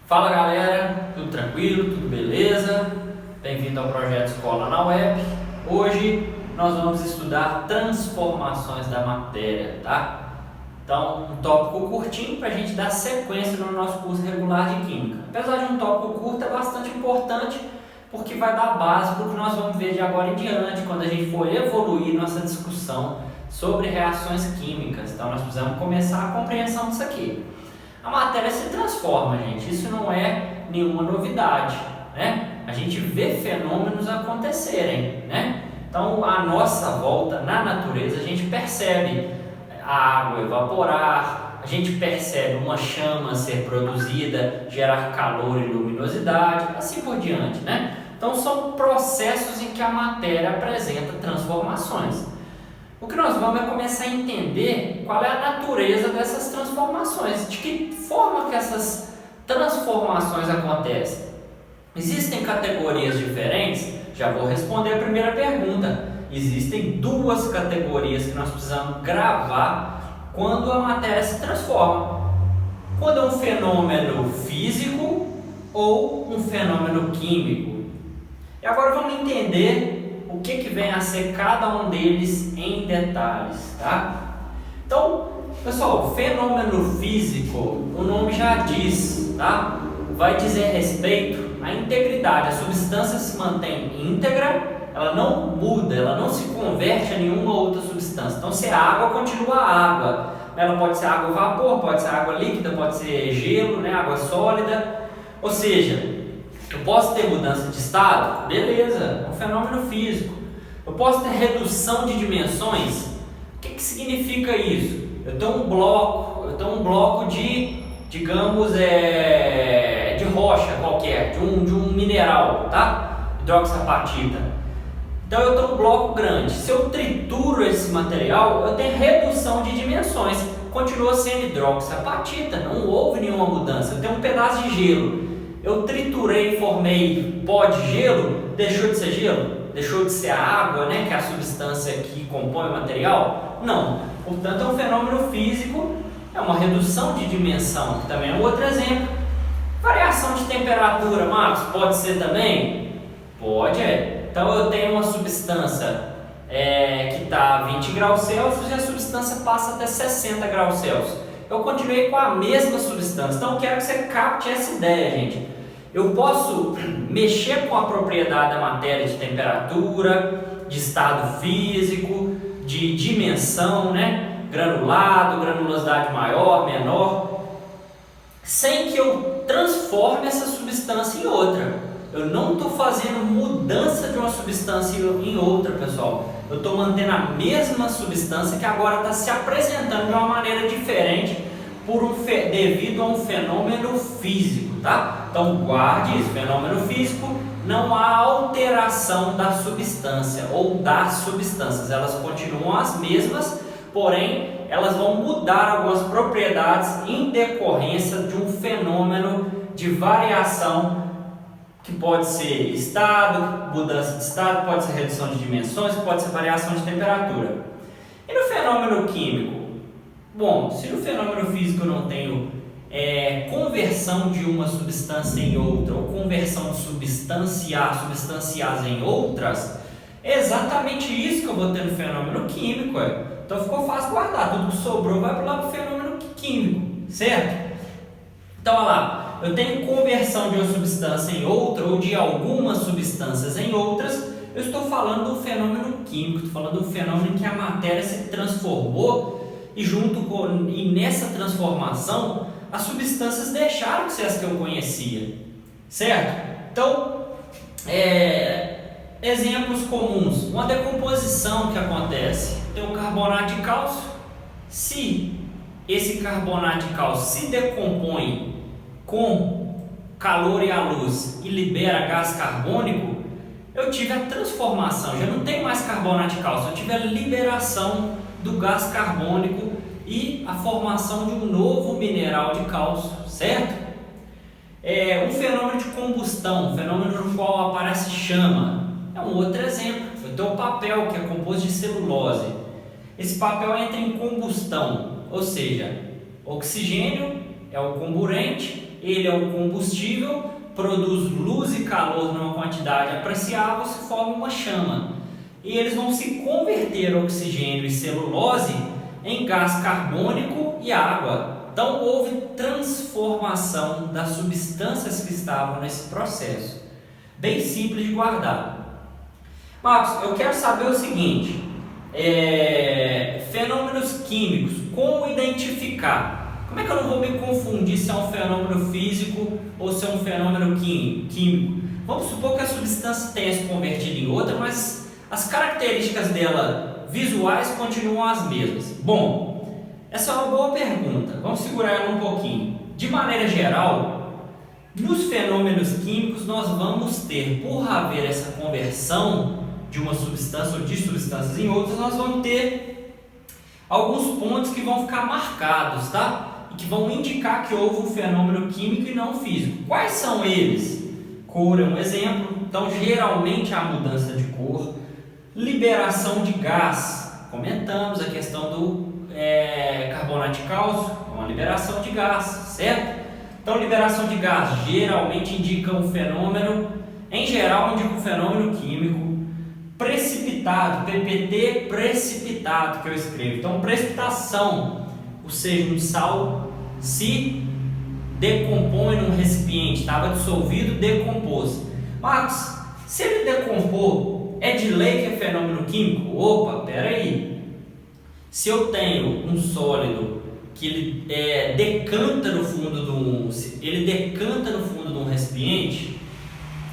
Fala galera, tudo tranquilo, tudo beleza? Bem-vindo ao projeto Escola na Web. Hoje nós vamos estudar transformações da matéria, tá? Então, um tópico curtinho para a gente dar sequência no nosso curso regular de Química. Apesar de um tópico curto, é bastante importante porque vai dar base para o que nós vamos ver de agora em diante, quando a gente for evoluir nossa discussão sobre reações químicas. Então, nós precisamos começar a compreensão disso aqui. A matéria se transforma, gente, isso não é nenhuma novidade, né? A gente vê fenômenos acontecerem, né? Então, à nossa volta, na natureza, a gente percebe a água evaporar, a gente percebe uma chama ser produzida, gerar calor e luminosidade, assim por diante, né? Então, são processos em que a matéria apresenta transformações. O que nós vamos é começar a entender qual é a natureza dessas transformações, de que forma que essas transformações acontecem. Existem categorias diferentes? Já vou responder a primeira pergunta. Existem duas categorias que nós precisamos gravar quando a matéria se transforma. Quando é um fenômeno físico ou um fenômeno químico. E agora vamos entender o que vem a ser cada um deles em detalhes, tá? Então, pessoal, fenômeno físico, o nome já diz, tá? Vai dizer respeito à integridade. A substância se mantém íntegra, ela não muda, ela não se converte a nenhuma outra substância. Então, se é água, continua água. Ela pode ser água vapor, pode ser água líquida, pode ser gelo, né? Água sólida. Ou seja, eu posso ter mudança de estado? Beleza, é um fenômeno físico. Eu posso ter redução de dimensões? O que significa isso? Eu tenho um bloco de, digamos, de rocha qualquer, de um mineral, tá? Hidroxapatita. Então eu tenho um bloco grande. Se eu trituro esse material, eu tenho redução de dimensões. Continua sendo hidroxapatita, não houve nenhuma mudança. Eu tenho um pedaço de gelo. Eu triturei e formei pó de gelo, deixou de ser gelo? Deixou de ser a água, né, que é a substância que compõe o material? Não. Portanto, é um fenômeno físico, é uma redução de dimensão, que também é um outro exemplo. Variação de temperatura, Marcos, pode ser também? Pode, é. Então, eu tenho uma substância que está a 20 graus Celsius e a substância passa até 60 graus Celsius. Eu continuei com a mesma substância. Então, eu quero que você capte essa ideia, gente. Eu posso mexer com a propriedade da matéria de temperatura, de estado físico, de dimensão, né? Granulado, granulosidade maior, menor, sem que eu transforme essa substância em outra. Eu não estou fazendo mudança de uma substância em outra, pessoal. Eu estou mantendo a mesma substância que agora está se apresentando de uma maneira diferente devido a um fenômeno físico, tá? Então guarde isso, fenômeno físico, não há alteração da substância ou das substâncias, elas continuam as mesmas, porém elas vão mudar algumas propriedades em decorrência de um fenômeno de variação que pode ser estado, mudança de estado, pode ser redução de dimensões, pode ser variação de temperatura. E no fenômeno químico? Bom, se no fenômeno físico eu não tenho conversão de uma substância em outra, ou conversão de substâncias em outras, é exatamente isso que eu vou ter no fenômeno químico. Então ficou fácil guardar, tudo que sobrou vai para o fenômeno químico, certo? Então, olha lá, eu tenho conversão de uma substância em outra, ou de algumas substâncias em outras, eu estou falando do fenômeno químico, estou falando do fenômeno em que a matéria se transformou e nessa transformação as substâncias deixaram de ser as que eu conhecia, certo? Então, exemplos comuns, uma decomposição que acontece, tem um carbonato de cálcio, se esse carbonato de cálcio se decompõe com calor e a luz e libera gás carbônico, eu tive a transformação, já não tem mais carbonato de cálcio, eu tive a liberação do gás carbônico e a formação de um novo mineral de cálcio, certo? Um fenômeno de combustão, um fenômeno no qual aparece chama, é um outro exemplo. Eu tenho o papel, que é composto de celulose. Esse papel entra em combustão, ou seja, oxigênio é o comburente ele é o combustível, produz luz e calor numa quantidade apreciável, se forma uma chama. E eles vão se converter oxigênio e celulose em gás carbônico e água. Então houve transformação das substâncias que estavam nesse processo. Bem simples de guardar. Marcos, eu quero saber o seguinte, fenômenos químicos, como identificar? Como é que eu não vou me confundir se é um fenômeno físico ou se é um fenômeno químico? Vamos supor que a substância tenha se convertido em outra, mas as características dela visuais continuam as mesmas. Bom, essa é uma boa pergunta. Vamos segurar ela um pouquinho. De maneira geral, nos fenômenos químicos nós vamos ter, por haver essa conversão de uma substância ou de substâncias em outras, nós vamos ter alguns pontos que vão ficar marcados, tá? E que vão indicar que houve um fenômeno químico e não físico. Quais são eles? Cor é um exemplo. Então, geralmente a mudança de cor. Liberação de gás. Comentamos a questão do carbonato de cálcio, uma liberação de gás, certo? Então, liberação de gás geralmente indica um fenômeno, em geral indica um fenômeno químico. Precipitado, PPT precipitado que eu escrevo. Então, precipitação, ou seja, um sal se decompõe num recipiente, estava dissolvido, decompôs. Marcos, se ele decompor, é de lei que é fenômeno químico? Opa, peraí. Se eu tenho um sólido que ele decanta no fundo de um recipiente,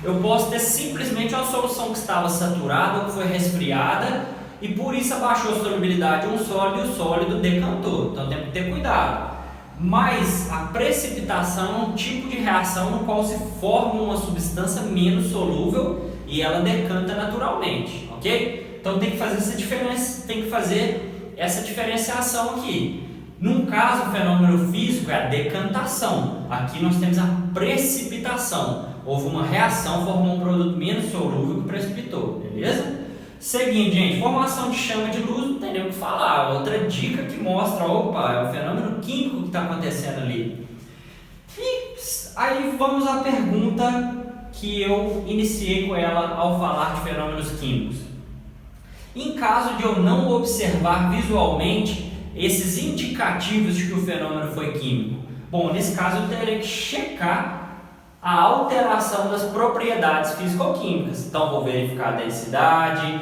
eu posso ter simplesmente uma solução que estava saturada ou que foi resfriada e por isso abaixou a solubilidade de um sólido e o sólido decantou. Então tem que ter cuidado. Mas a precipitação é um tipo de reação no qual se forma uma substância menos solúvel e ela decanta naturalmente, ok? Então tem que fazer essa diferença, tem que fazer essa diferenciação aqui. Num caso, o fenômeno físico é a decantação. Aqui nós temos a precipitação. Houve uma reação, formou um produto menos solúvel que precipitou, beleza? Seguinte, gente, formação de chama de luz, não tem nem o que falar. Outra dica que mostra, opa, é o fenômeno químico que está acontecendo ali. E aí vamos à pergunta que eu iniciei com ela ao falar de fenômenos químicos. Em caso de eu não observar visualmente esses indicativos de que o fenômeno foi químico, bom, nesse caso eu terei que checar a alteração das propriedades físico-químicas. Então vou verificar a densidade,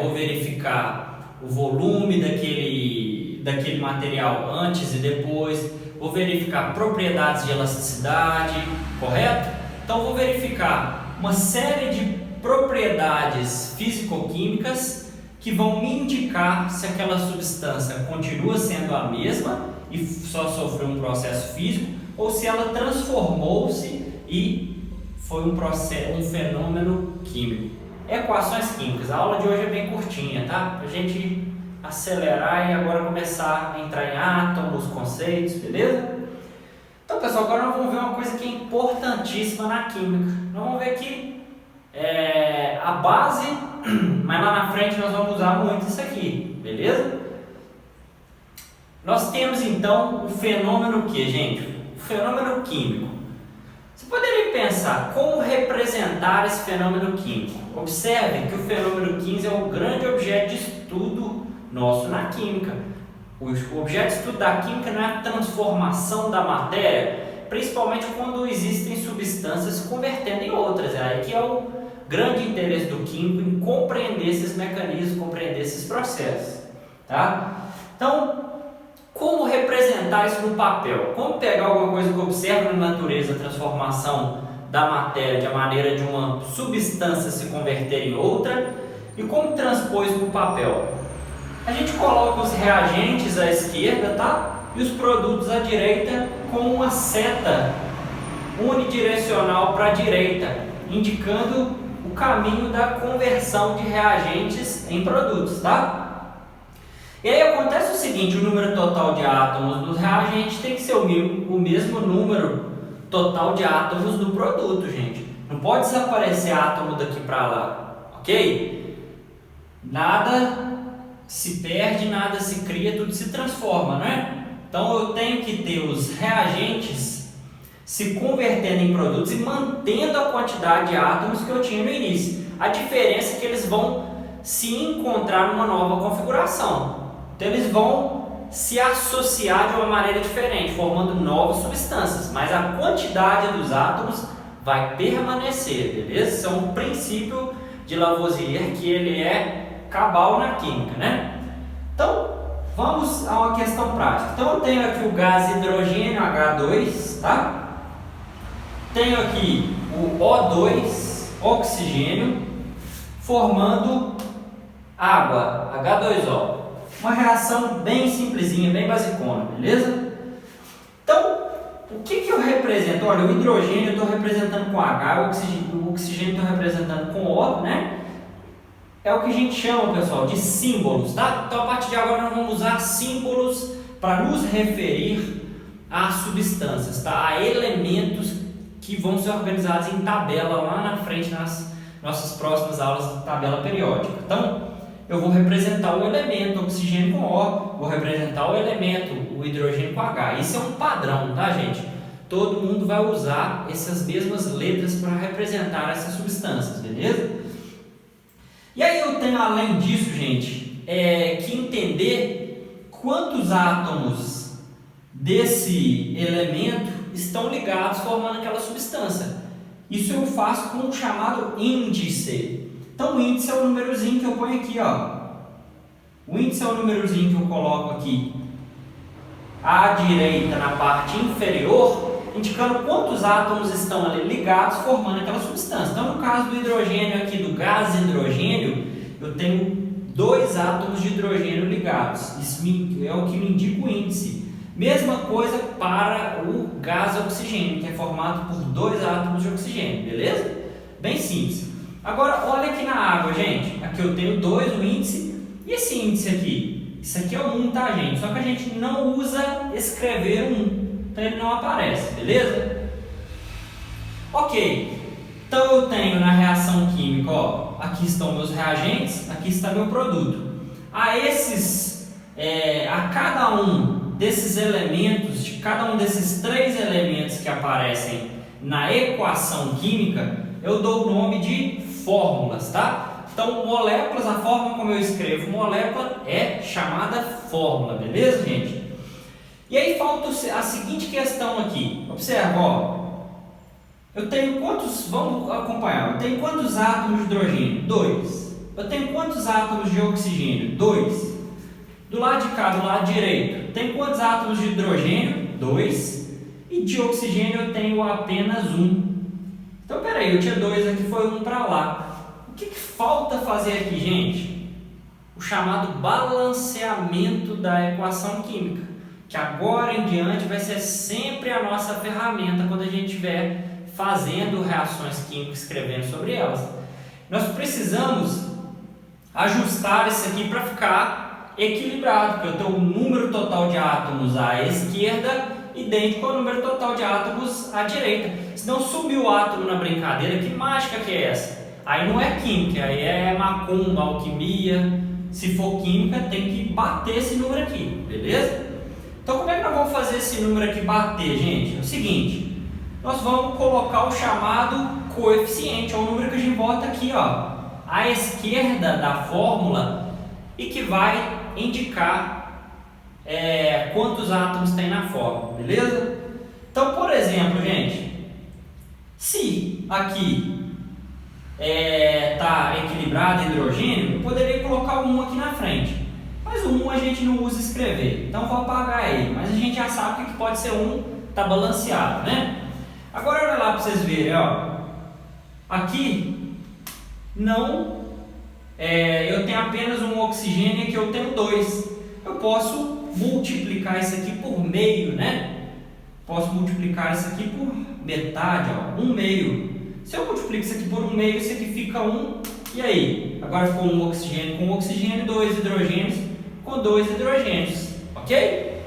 vou verificar o volume daquele material antes e depois, vou verificar propriedades de elasticidade, correto? Então vou verificar uma série de propriedades físico-químicas que vão me indicar se aquela substância continua sendo a mesma e só sofreu um processo físico ou se ela transformou-se e foi um fenômeno químico. Equações químicas. A aula de hoje é bem curtinha, tá? Pra gente acelerar e agora começar a entrar em átomos, conceitos, beleza? Então, pessoal, agora nós vamos ver uma coisa que é importantíssima na química. Nós vamos ver aqui a base, mas lá na frente nós vamos usar muito isso aqui, beleza? Nós temos então o fenômeno que, gente? O fenômeno químico. Você poderia pensar como representar esse fenômeno químico. Observe que o fenômeno químico é o grande objeto de estudo nosso na química. O objeto de estudo da química não é a transformação da matéria, principalmente quando existem substâncias se convertendo em outras. É aí que é o grande interesse do químico em compreender esses mecanismos, compreender esses processos. Tá? Então, como representar isso no papel? Como pegar alguma coisa que observa na natureza a transformação da matéria de a maneira de uma substância se converter em outra e como transpor isso para o papel? A gente coloca os reagentes à esquerda, tá? E os produtos à direita com uma seta unidirecional para a direita, indicando o caminho da conversão de reagentes em produtos, tá? E aí acontece o seguinte, o número total de átomos dos reagentes tem que ser o mesmo número total de átomos do produto, gente. Não pode desaparecer átomo daqui para lá, ok? Nada se perde, nada se cria, tudo se transforma, não é? Então eu tenho que ter os reagentes se convertendo em produtos e mantendo a quantidade de átomos que eu tinha no início. A diferença é que eles vão se encontrar numa nova configuração. Então eles vão se associar de uma maneira diferente, formando novas substâncias, mas a quantidade dos átomos vai permanecer, beleza? Isso é um princípio de Lavoisier que ele é cabal na química, né? Então, vamos a uma questão prática. Então eu tenho aqui o gás hidrogênio H2, tá? Tenho aqui o O2, oxigênio, formando água, H2O. Uma reação bem simplesinha, bem basicona, beleza? Então, o que eu represento? Olha, o hidrogênio eu estou representando com H, o oxigênio estou representando com O, né? É o que a gente chama, pessoal, de símbolos, tá? Então, a partir de agora, nós vamos usar símbolos para nos referir a substâncias, tá? A elementos que vão ser organizados em tabela lá na frente nas nossas próximas aulas de tabela periódica. Então, eu vou representar o elemento oxigênio com O, vou representar o elemento, o hidrogênio com H. Isso é um padrão, tá, gente? Todo mundo vai usar essas mesmas letras para representar essas substâncias, beleza? E aí eu tenho, além disso, gente, que entender quantos átomos desse elemento estão ligados formando aquela substância. Isso eu faço com o chamado índice. Então o índice é o númerozinho que eu ponho aqui, ó. O índice é o númerozinho que eu coloco aqui à direita na parte inferior, indicando quantos átomos estão ali ligados formando aquela substância. Então no caso do hidrogênio aqui, do gás hidrogênio, eu tenho 2 átomos de hidrogênio ligados. Isso é o que me indica o índice. Mesma coisa para o gás oxigênio, que é formado por 2 átomos de oxigênio, beleza? Bem simples. Agora, olha aqui na água, gente. Aqui eu tenho 2, o índice. E esse índice aqui? Isso aqui é o 1, tá, gente? Só que a gente não usa escrever 1. Então ele não aparece, beleza? Ok. Então eu tenho na reação química, ó. Aqui estão meus reagentes, aqui está meu produto. A cada um desses elementos, de cada um desses 3 elementos que aparecem na equação química, eu dou o nome de fórmulas, tá? Então, moléculas, a forma como eu escrevo molécula é chamada fórmula, beleza, gente? E aí falta a seguinte questão aqui. Observa, ó. Eu tenho quantos, vamos acompanhar, eu tenho quantos átomos de hidrogênio? 2. Eu tenho quantos átomos de oxigênio? 2. Do lado de cá, do lado direito, tem quantos átomos de hidrogênio? 2. E de oxigênio eu tenho apenas 1. Então, peraí, eu tinha 2 aqui, foi 1 para lá. O que falta fazer aqui, gente? O chamado balanceamento da equação química, que agora em diante vai ser sempre a nossa ferramenta quando a gente estiver fazendo reações químicas, escrevendo sobre elas. Nós precisamos ajustar isso aqui para ficar equilibrado, porque eu tenho o número total de átomos à esquerda idêntico ao número total de átomos à direita. Se não subiu o átomo na brincadeira, que mágica que é essa? Aí não é química, aí é macumba, alquimia. Se for química, tem que bater esse número aqui, beleza? Então como é que nós vamos fazer esse número aqui bater, gente? É o seguinte, nós vamos colocar o chamado coeficiente, é o número que a gente bota aqui, ó, à esquerda da fórmula e que vai indicar quantos átomos tem na fórmula, beleza? Então, por exemplo, gente, se aqui está equilibrado hidrogênio, eu poderia colocar o 1 aqui na frente, mas o 1 a gente não usa escrever, então vou apagar ele, mas a gente já sabe que pode ser 1, está balanceado, né? Agora olha lá para vocês verem, ó, aqui não, eu tenho apenas um oxigênio e aqui eu tenho 2, eu posso multiplicar isso aqui por meio, né? Posso multiplicar isso aqui por metade, ó, 1 meio. Se eu multiplico isso aqui por 1 meio, isso aqui fica 1, e aí? Agora ficou um oxigênio com oxigênio, 2 hidrogênios com 2 hidrogênios, ok?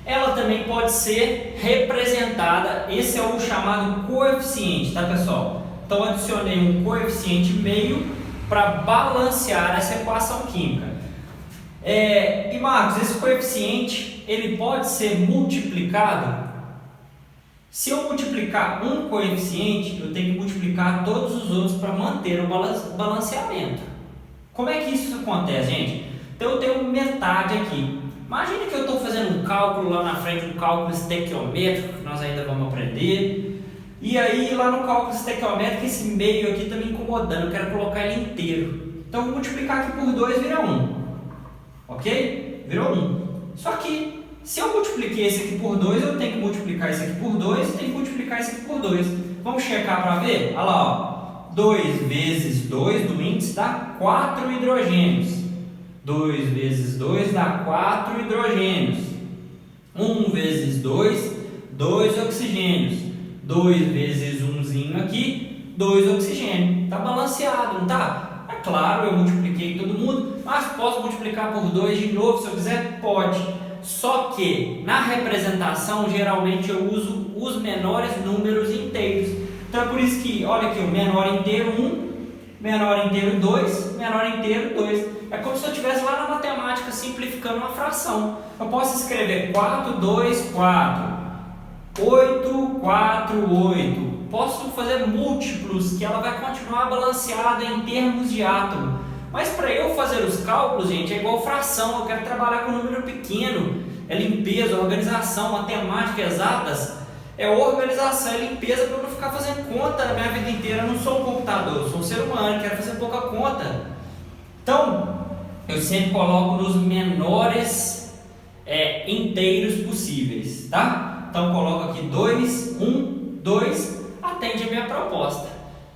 Ela também pode ser representada, esse é o chamado coeficiente, tá, pessoal? Então adicionei um coeficiente meio para balancear essa equação química. E Marcos, esse coeficiente ele pode ser multiplicado? Se eu multiplicar um coeficiente, eu tenho que multiplicar todos os outros para manter o balanceamento. Como é que isso acontece, gente? Então eu tenho metade aqui. Imagina que eu estou fazendo um cálculo lá na frente, um cálculo estequiométrico, que nós ainda vamos aprender. E aí lá no cálculo estequiométrico, esse meio aqui está me incomodando, eu quero colocar ele inteiro. Então eu vou multiplicar aqui por 2, vira 1. Ok? Virou 1. Só que, se eu multipliquei esse aqui por 2, eu tenho que multiplicar esse aqui por 2 e tenho que multiplicar esse aqui por 2. Vamos checar para ver? Olha lá, ó. 2 vezes 2 do índice dá 4 hidrogênios. 2 vezes 2 dá 4 hidrogênios. 1 vezes 2, 2 oxigênios. 2 vezes 1zinho aqui, 2 oxigênios. Está balanceado, não está? É claro, eu multipliquei todo mundo, mas posso multiplicar por 2 de novo se eu quiser? Pode. Só que na representação, geralmente eu uso os menores números inteiros. Então é por isso que, olha aqui, o menor inteiro 1, menor inteiro 2, menor inteiro 2. É como se eu estivesse lá na matemática simplificando uma fração. Eu posso escrever 4, 2, 4, 8, 4, 8. Posso fazer múltiplos que ela vai continuar balanceada em termos de átomo. Mas para eu fazer os cálculos, gente, é igual fração. Eu quero trabalhar com um número pequeno. É limpeza, organização, matemática exatas. É organização, é limpeza para eu não ficar fazendo conta a minha vida inteira. Eu não sou um computador, eu sou um ser humano, quero fazer pouca conta. Então, eu sempre coloco nos menores inteiros possíveis, tá? Então, coloco aqui 2, 1, 2, atende a minha proposta.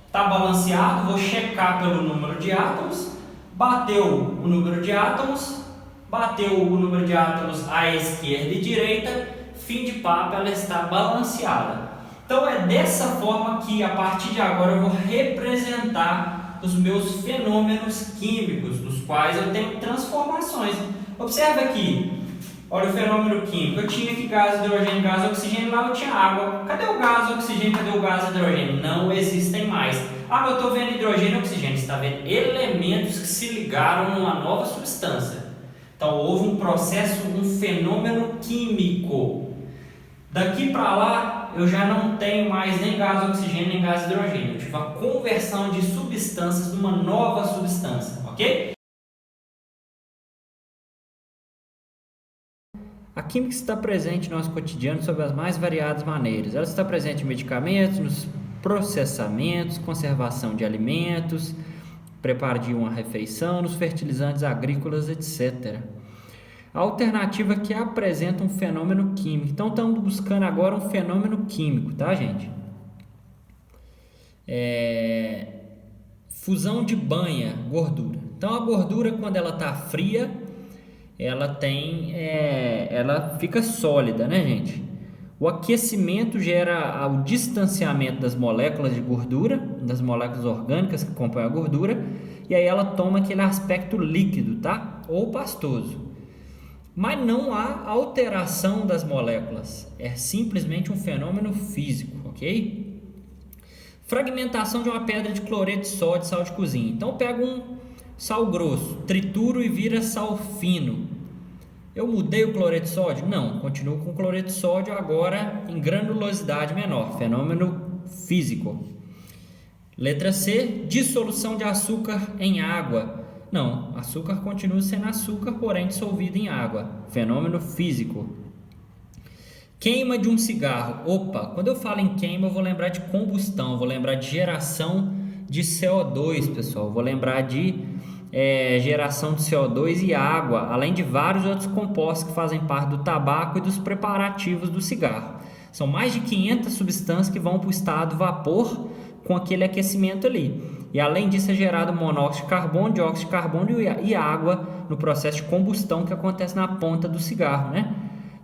Está balanceado, vou checar pelo número de átomos. Bateu o número de átomos, bateu o número de átomos à esquerda e direita, fim de papo, ela está balanceada. Então é dessa forma que a partir de agora eu vou representar os meus fenômenos químicos, dos quais eu tenho transformações. Observe aqui, olha o fenômeno químico, eu tinha aqui gás, hidrogênio, gás, oxigênio, lá eu tinha água. Cadê o gás, oxigênio, cadê o gás, hidrogênio? Não existem mais. Ah, eu estou vendo hidrogênio e oxigênio, você está vendo elementos que se ligaram numa nova substância. Então houve um processo, um fenômeno químico. Daqui para lá eu já não tenho mais nem gás, oxigênio, nem gás, hidrogênio. Eu tive a conversão de substâncias numa nova substância, ok? A química está presente no nosso cotidiano sob as mais variadas maneiras. Ela está presente em medicamentos, nos processamentos, conservação de alimentos, preparo de uma refeição, nos fertilizantes agrícolas, etc. A alternativa que apresenta um fenômeno químico. Então, estamos buscando agora um fenômeno químico, tá, gente? Fusão de banha, gordura. Então, a gordura, quando ela está fria, ela fica sólida, né, gente? O aquecimento gera o distanciamento das moléculas de gordura, das moléculas orgânicas que compõem a gordura, e aí ela toma aquele aspecto líquido, tá? Ou pastoso. Mas não há alteração das moléculas, é simplesmente um fenômeno físico, ok? Fragmentação de uma pedra de cloreto de sódio, sal de cozinha. Então eu pego um sal grosso, trituro e vira sal fino. Eu mudei o cloreto de sódio? Não, continuo com o cloreto de sódio agora em granulosidade menor, fenômeno físico. Letra C, dissolução de açúcar em água. Não, açúcar continua sendo açúcar, porém dissolvido em água, fenômeno físico. Queima de um cigarro. Opa, quando eu falo em queima eu vou lembrar de combustão, vou lembrar de geração de CO2, pessoal, vou lembrar de geração de CO2 e água, além de vários outros compostos que fazem parte do tabaco e dos preparativos do cigarro. São mais de 500 substâncias que vão para o estado vapor com aquele aquecimento ali. E além disso é gerado monóxido de carbono, dióxido de carbono e água no processo de combustão que acontece na ponta do cigarro, né?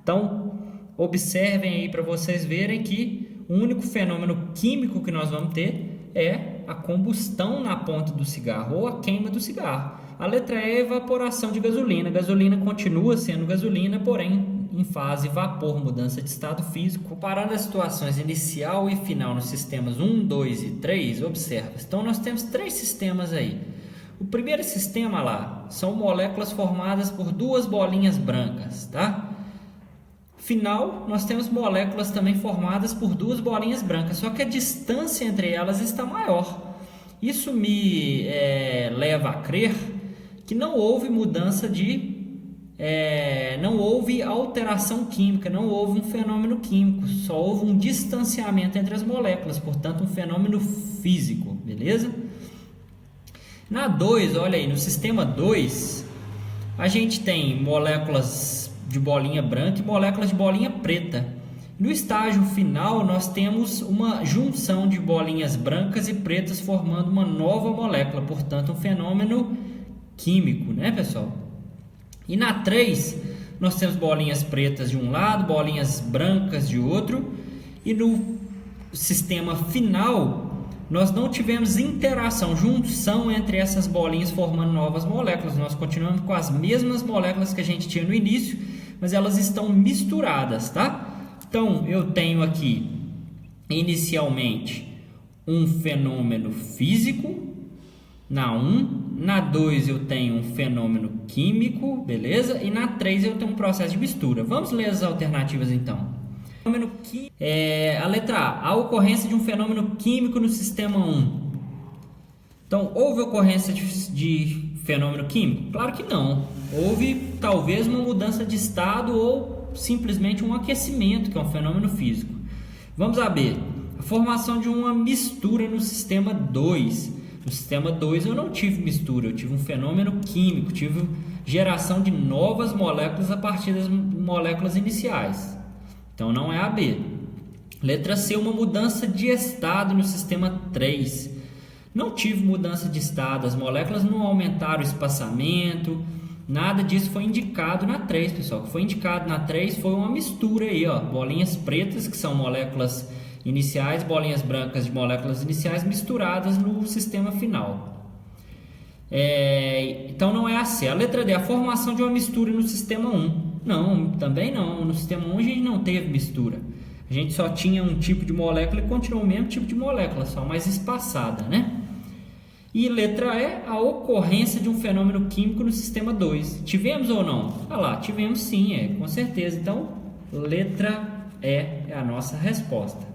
Então, observem aí para vocês verem que o único fenômeno químico que nós vamos ter é a combustão na ponta do cigarro ou a queima do cigarro. A letra E é evaporação de gasolina. A gasolina continua sendo gasolina, porém em fase vapor, mudança de estado físico. Comparando as situações inicial e final nos sistemas 1, 2 e 3, observa. Então nós temos 3 sistemas aí. O primeiro sistema lá são moléculas formadas por 2 bolinhas brancas, tá? final, nós temos moléculas também formadas por duas bolinhas brancas, só que a distância entre elas está maior. Isso me leva a crer que não houve mudança não houve alteração química, não houve um fenômeno químico, só houve um distanciamento entre as moléculas, portanto um fenômeno físico, beleza? Na 2, olha aí, no sistema 2, a gente tem moléculas de bolinha branca e moléculas de bolinha preta. No estágio final, nós temos uma junção de bolinhas brancas e pretas formando uma nova molécula, portanto um fenômeno químico, né, pessoal? E na 3, nós temos bolinhas pretas de um lado, bolinhas brancas de outro. E no sistema final, nós não tivemos interação, junção entre essas bolinhas formando novas moléculas. Nós continuamos com as mesmas moléculas que a gente tinha no início, mas elas estão misturadas, tá? Então, eu tenho aqui, inicialmente, um fenômeno físico. Na 1, na 2 eu tenho um fenômeno químico, beleza? E na 3 eu tenho um processo de mistura. Vamos ler as alternativas então. A letra A ocorrência de um fenômeno químico no sistema 1. Então, houve ocorrência de fenômeno químico? Claro que não. Houve talvez uma mudança de estado ou simplesmente um aquecimento, que é um fenômeno físico. Vamos a B. A formação de uma mistura no sistema 2. No sistema 2 eu não tive mistura, eu tive um fenômeno químico, tive geração de novas moléculas a partir das moléculas iniciais. Então não é a B. Letra C, uma mudança de estado no sistema 3. Não tive mudança de estado, as moléculas não aumentaram o espaçamento, nada disso foi indicado na 3, pessoal. O que foi indicado na 3 foi uma mistura aí, ó, bolinhas pretas, que são moléculas iniciais, bolinhas brancas de moléculas iniciais misturadas no sistema final. Então não é a C. A letra D, a formação de uma mistura no sistema 1. Não, também não. No sistema 1 a gente não teve mistura. A gente só tinha um tipo de molécula e continuou o mesmo tipo de molécula, só mais espaçada, né? E letra E, a ocorrência de um fenômeno químico no sistema 2. Tivemos ou não? Ah lá, tivemos sim, com certeza. Então, letra E é a nossa resposta.